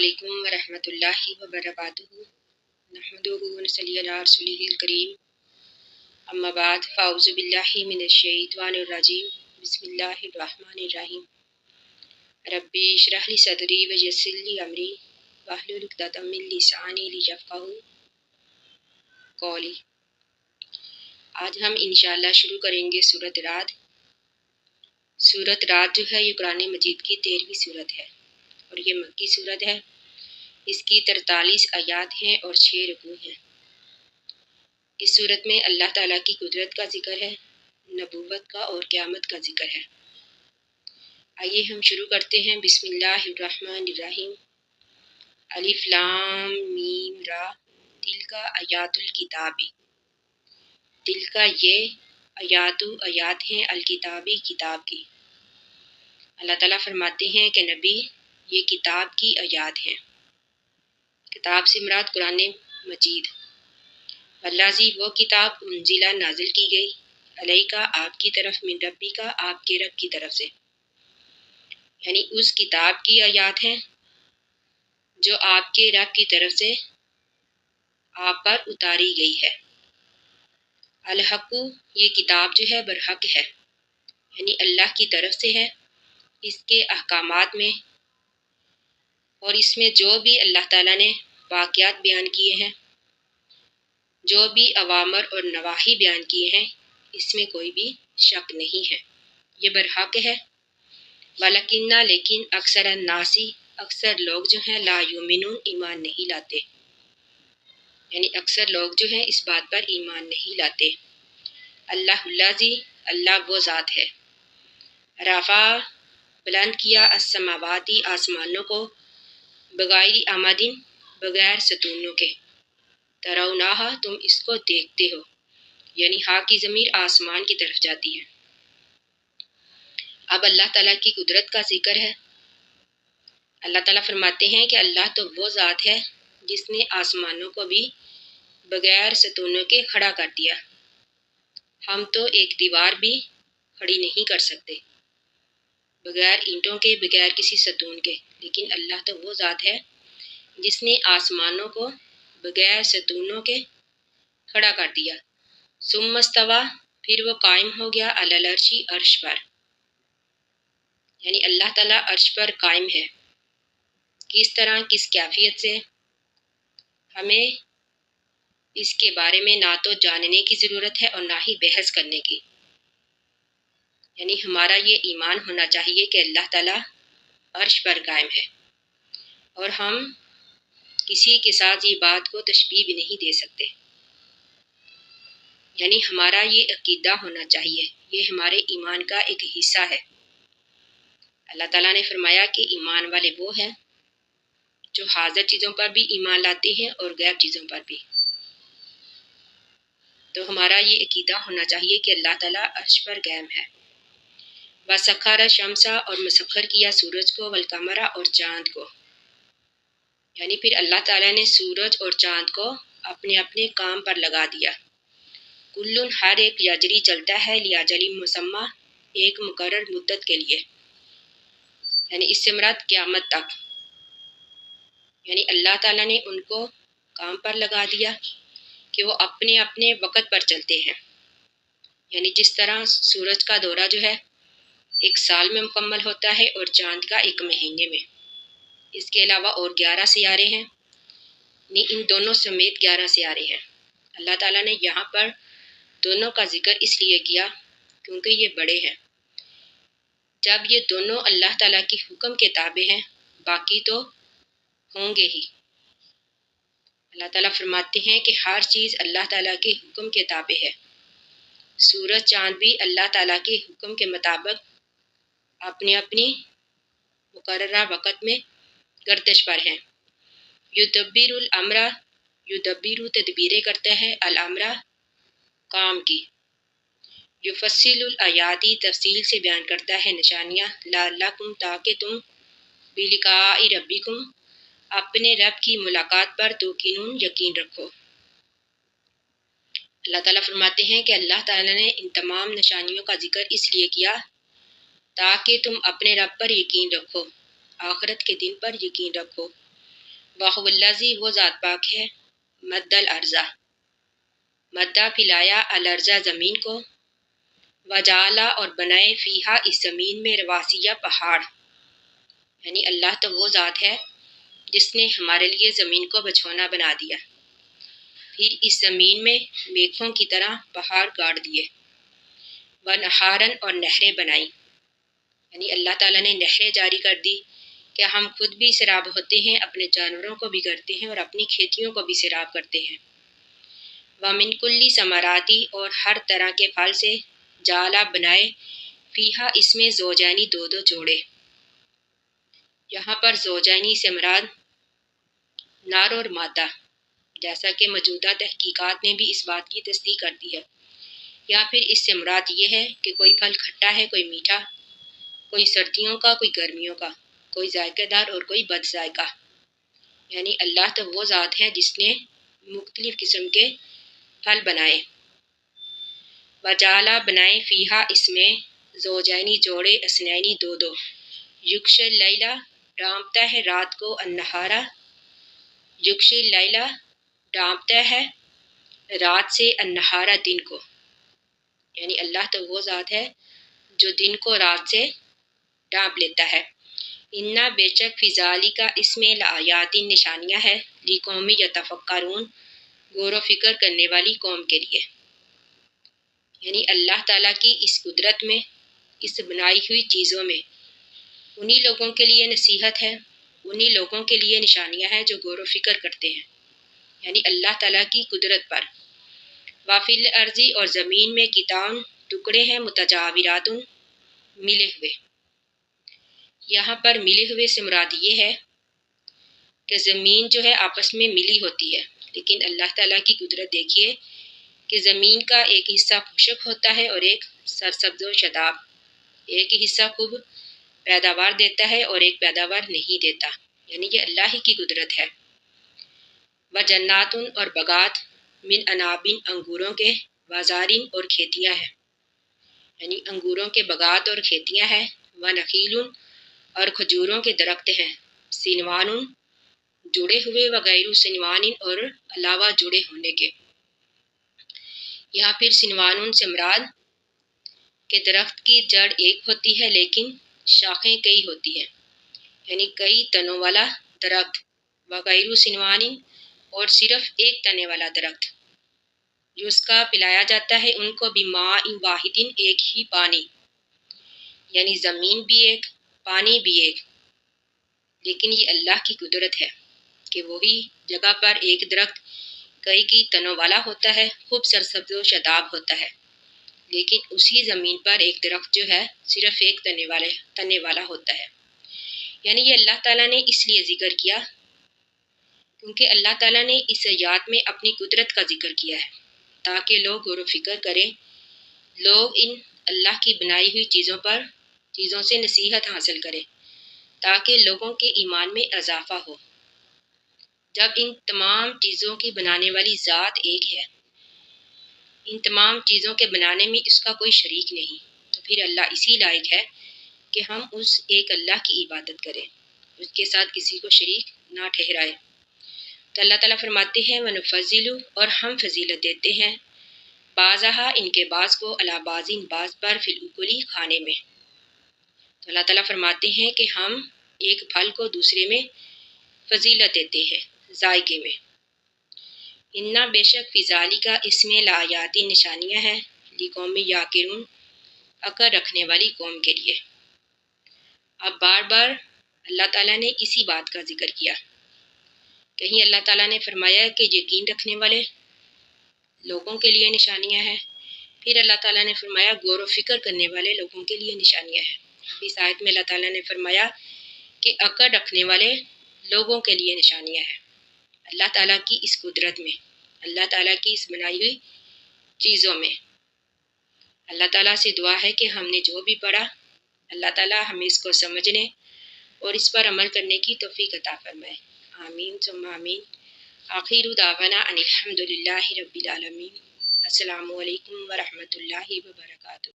علیکم ورحمۃ اللہ وبرکاتہ نحمدہ ونصلی علی رسولہ الکریم اما بعد فاعوذ باللہ من الشیطان الرجیم بسم اللہ الرحمن الرحیم ربی اشرح لی صدری ویسر لی امری واحلل عقدۃ من لسانی لیفقہوا قولی۔ آج ہم انشاءاللہ شروع کریں گے سورۃ رعد۔ سورۃ رعد جو ہے یہ قرآن مجید کی 13ویں سورت ہے اور یہ مکی سورت ہے۔ اس کی 43 آیات ہیں اور 6 رکوع ہیں۔ اس سورت میں اللہ تعالیٰ کی قدرت کا ذکر ہے، نبوت کا اور قیامت کا ذکر ہے۔ آئیے ہم شروع کرتے ہیں۔ بسم اللہ الرحمن الرحیم۔ الف لام میم را تلک آیات الکتابی۔ تلک یہ آیات ہیں الکتابی کتاب کی۔ اللہ تعالیٰ فرماتے ہیں کہ نبی یہ کتاب کی آیات ہیں۔ کتاب سے مراد قرآن مجید۔ والذی وہ کتاب انزلہ نازل کی گئی علیکا آپ کی طرف من ربی کا آپ کے رب کی طرف سے، یعنی اس کتاب کی آیات ہیں جو آپ کے رب کی طرف سے آپ پر اتاری گئی ہے۔ الحق یہ کتاب جو ہے برحق ہے، یعنی اللہ کی طرف سے ہے۔ اس کے احکامات میں اور اس میں جو بھی اللہ تعالیٰ نے واقعات بیان کیے ہیں، جو بھی اوامر اور نواہی بیان کیے ہیں، اس میں کوئی بھی شک نہیں ہے، یہ برحق ہے۔ ولیکن لیکن اکثر الناس اکثر لوگ جو ہیں لا یؤمنون ایمان نہیں لاتے، یعنی اکثر لوگ جو ہیں اس بات پر ایمان نہیں لاتے۔ اللہ الذی اللہ وہ ذات ہے، رفع بلند کیا السماواتی آسمانوں کو بغیر عمد بغیر ستونوں کے، ترونہا تم اس کو دیکھتے ہو، یعنی ہا کی ضمیر آسمان کی طرف جاتی ہے۔ اب اللہ تعالیٰ کی قدرت کا ذکر ہے۔ اللہ تعالیٰ فرماتے ہیں کہ اللہ تو وہ ذات ہے جس نے آسمانوں کو بھی بغیر ستونوں کے کھڑا کر دیا۔ ہم تو ایک دیوار بھی کھڑی نہیں کر سکتے بغیر اینٹوں کے، بغیر کسی ستون کے، لیکن اللہ تو وہ ذات ہے جس نے آسمانوں کو بغیر ستونوں کے کھڑا کر دیا۔ ثم استویٰ پھر وہ قائم ہو گیا علی العرش عرش پر، یعنی اللہ تعالیٰ عرش پر قائم ہے۔ کس طرح، کس کیفیت سے، ہمیں اس کے بارے میں نہ تو جاننے کی ضرورت ہے اور نہ ہی بحث کرنے کی، یعنی ہمارا یہ ایمان ہونا چاہیے کہ اللہ تعالیٰ عرش پر قائم ہے، اور ہم کسی کے ساتھ یہ بات کو تشبیہ بھی نہیں دے سکتے، یعنی ہمارا یہ عقیدہ ہونا چاہیے، یہ ہمارے ایمان کا ایک حصہ ہے۔ اللہ تعالیٰ نے فرمایا کہ ایمان والے وہ ہیں جو حاضر چیزوں پر بھی ایمان لاتے ہیں اور غیب چیزوں پر بھی۔ تو ہمارا یہ عقیدہ ہونا چاہیے کہ اللہ تعالیٰ عرش پر قائم ہے۔ وَسَخَّرَ الشَّمْسَ اور مسخر کیا سورج کو، والقمر اور چاند کو، یعنی پھر اللہ تعالیٰ نے سورج اور چاند کو اپنے اپنے کام پر لگا دیا۔ کلٌ ہر ایک یجری چلتا ہے لیاجل مسمى ایک مقرر مدت کے لیے، یعنی اس سے مراد قیامت تک، یعنی اللہ تعالیٰ نے ان کو کام پر لگا دیا کہ وہ اپنے اپنے وقت پر چلتے ہیں، یعنی جس طرح سورج کا دورہ جو ہے ایک سال میں مکمل ہوتا ہے اور چاند کا ایک مہینے میں۔ اس کے علاوہ اور 11 سیارے ہیں، یعنی ان دونوں سمیت 11 سیارے ہیں۔ اللہ تعالیٰ نے یہاں پر دونوں کا ذکر اس لیے کیا کیونکہ یہ بڑے ہیں۔ جب یہ دونوں اللہ تعالیٰ کی حکم کے تابع ہیں، باقی تو ہوں گے ہی۔ اللہ تعالیٰ فرماتے ہیں کہ ہر چیز اللہ تعالیٰ کے حکم کے تابع ہے۔ سورج چاند بھی اللہ تعالیٰ کے حکم کے مطابق اپنی اپنی مقررہ وقت میں گردش پر ہیں۔ یدبر الامر یدبر تدبیریں کرتا ہے، الامر کام کی، یفصل الآیات تفصیل سے بیان کرتا ہے نشانیاں، لعلکم تاکہ تم بلقاء ربکم اپنے رب کی ملاقات پر توقنون یقین رکھو۔ اللہ تعالیٰ فرماتے ہیں کہ اللہ تعالیٰ نے ان تمام نشانیوں کا ذکر اس لیے کیا تاکہ تم اپنے رب پر یقین رکھو، آخرت کے دن پر یقین رکھو، وَهُوَ وہ ذات پاک ہے مد الارض مدہ پھیلایا الارض زمین کو، وجعل اور بنائے فیہا اس زمین میں رواسیہ پہاڑ، یعنی اللہ تو وہ ذات ہے جس نے ہمارے لیے زمین کو بچھونا بنا دیا، پھر اس زمین میں میخوں کی طرح پہاڑ گاڑ دیے، ونہارن اور نہریں بنائیں، یعنی اللہ تعالیٰ نے نہریں جاری کر دی کہ ہم خود بھی سیراب ہوتے ہیں، اپنے جانوروں کو بھی کرتے ہیں اور اپنی کھیتیوں کو بھی سیراب کرتے ہیں۔ وَمِن کُلِّ ثمراتی اور ہر طرح کے پھل سے، جعل بنائے فیہا اس میں زوجینی دو دو جوڑے، یہاں پر زوجینی سے مراد نر اور مادہ، جیسا کہ موجودہ تحقیقات نے بھی اس بات کی تصدیق کر دی ہے، یا پھر اس سے مراد یہ ہے کہ کوئی پھل کھٹا ہے، کوئی میٹھا، کوئی سردیوں کا، کوئی گرمیوں کا، کوئی ذائقہ دار اور کوئی بد ذائقہ، یعنی اللہ تو وہ ذات ہے جس نے مختلف قسم کے پھل بنائے۔ وجعل بنائے فیہا اس میں زوجینی جوڑے، اثنینی دو دو، یغشی اللیل ڈھانپتا ہے رات کو، النہارا یغشی اللیل ڈھانپتا ہے رات سے، النہارا دن کو، یعنی اللہ تو وہ ذات ہے جو دن کو رات سے ڈھانپ لیتا ہے۔ انا بے شک فی ذالک اس میں لآیات نشانیاں ہے، لقوم یتفکرون غور و فکر کرنے والی قوم کے لیے، یعنی اللہ تعالیٰ کی اس قدرت میں، اس بنائی ہوئی چیزوں میں انہی لوگوں کے لیے نصیحت ہے، انہی لوگوں کے لیے نشانیاں ہیں جو غور و فکر کرتے ہیں، یعنی اللہ تعالیٰ کی قدرت پر۔ وَفِي الْأَرْضِ اور زمین میں قطع ٹکڑے ہیں، متجاورات ملے ہوئے، یہاں پر ملے ہوئے سے مراد یہ ہے کہ زمین جو ہے آپس میں ملی ہوتی ہے، لیکن اللہ تعالیٰ کی قدرت دیکھیے کہ زمین کا ایک حصہ خشک ہوتا ہے اور ایک سرسبز و شاداب، ایک حصہ خوب پیداوار دیتا ہے اور ایک پیداوار نہیں دیتا، یعنی یہ اللہ ہی کی قدرت ہے۔ وجنات اور باغات، من انابن انگوروں کے، وزارن اور کھیتیاں ہیں، یعنی انگوروں کے باغات اور کھیتیاں ہیں، ونخیل اور کھجوروں کے درخت ہیں، سنوان جڑے ہوئے، وغیر سنوان اور علاوہ جڑے ہونے کے، یہاں پھر سنوان سے مراد کہ درخت کی جڑ ایک ہوتی ہے لیکن شاخیں کئی ہوتی ہیں، یعنی کئی تنوں والا درخت، وغیر سنوان اور صرف ایک تنے والا درخت، جو اس کا پلایا جاتا ہے ان کو بماء واحد ایک ہی پانی، یعنی زمین بھی ایک، پانی بھی ایک، لیکن یہ اللہ کی قدرت ہے کہ وہی جگہ پر ایک درخت کئی تنوں والا ہوتا ہے، خوب سرسبز و شاداب ہوتا ہے، لیکن اسی زمین پر ایک درخت جو ہے صرف ایک تنے والا ہوتا ہے، یعنی یہ اللہ تعالیٰ نے اس لیے ذکر کیا کیونکہ اللہ تعالیٰ نے اس آیات میں اپنی قدرت کا ذکر کیا ہے تاکہ لوگ غور و فکر کریں، لوگ ان اللہ کی بنائی ہوئی چیزوں سے نصیحت حاصل کریں تاکہ لوگوں کے ایمان میں اضافہ ہو۔ جب ان تمام چیزوں کی بنانے والی ذات ایک ہے، ان تمام چیزوں کے بنانے میں اس کا کوئی شریک نہیں، تو پھر اللہ اسی لائق ہے کہ ہم اس ایک اللہ کی عبادت کریں، اس کے ساتھ کسی کو شریک نہ ٹھہرائے۔ تو اللہ تعالیٰ فرماتے ہیں وَنُفَضِّلُ اور ہم فضیلت دیتے ہیں، بعضہا ان کے بعض کو، علی بعضٍ بعض پر، فی الأکل کھانے میں۔ تو اللہ تعالیٰ فرماتے ہیں کہ ہم ایک پھل کو دوسرے میں فضیلت دیتے ہیں، ذائقے میں۔ انا بے شک فی ذالک اس میں لآیات نشانیاں ہیں، لقوم یعقلون عقل رکھنے والی قوم کے لیے۔ اب بار بار اللہ تعالیٰ نے اسی بات کا ذکر کیا، کہیں اللہ تعالیٰ نے فرمایا کہ یقین رکھنے والے لوگوں کے لیے نشانیاں ہیں، پھر اللہ تعالیٰ نے فرمایا غور و فکر کرنے والے لوگوں کے لیے نشانیاں ہیں۔ اس آیت میں اللہ تعالیٰ نے فرمایا کہ عقل رکھنے والے لوگوں کے لیے نشانیاں ہیں، اللہ تعالیٰ کی اس قدرت میں، اللہ تعالیٰ کی اس بنائی ہوئی چیزوں میں۔ اللہ تعالیٰ سے دعا ہے کہ ہم نے جو بھی پڑھا، اللہ تعالیٰ ہمیں اس کو سمجھنے اور اس پر عمل کرنے کی توفیق عطا فرمائے، آمین ثم آمین۔ آخر دعوانا ان الحمد للہ رب العالمین۔ السلام علیکم ورحمۃ اللہ وبرکاتہ۔